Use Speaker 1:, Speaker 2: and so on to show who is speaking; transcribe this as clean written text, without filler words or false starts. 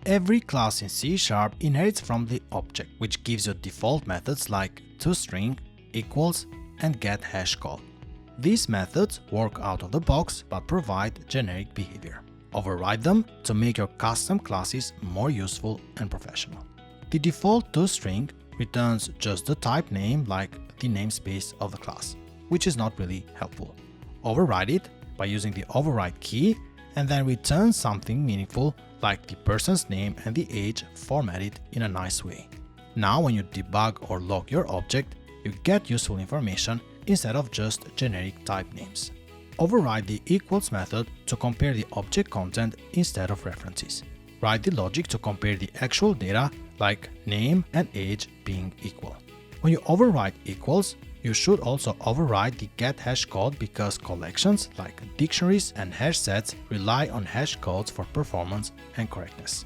Speaker 1: Every class in C# inherits from the object, which gives you default methods like ToString, equals, and GetHashCode. These methods work out of the box but provide generic behavior. Override them to make your custom classes more useful and professional. The default ToString returns just the type name like the namespace of the class, which is not really helpful. Override it by using the override key and then return something meaningful like the person's name and the age formatted in a nice way. Now when you debug or log your object, you get useful information instead of just generic type names. Override the equals method to compare the object content instead of references. Write the logic to compare the actual data like name and age being equal. When you override equals, you should also override the GetHashCode because collections like dictionaries and hash sets rely on hash codes for performance and correctness.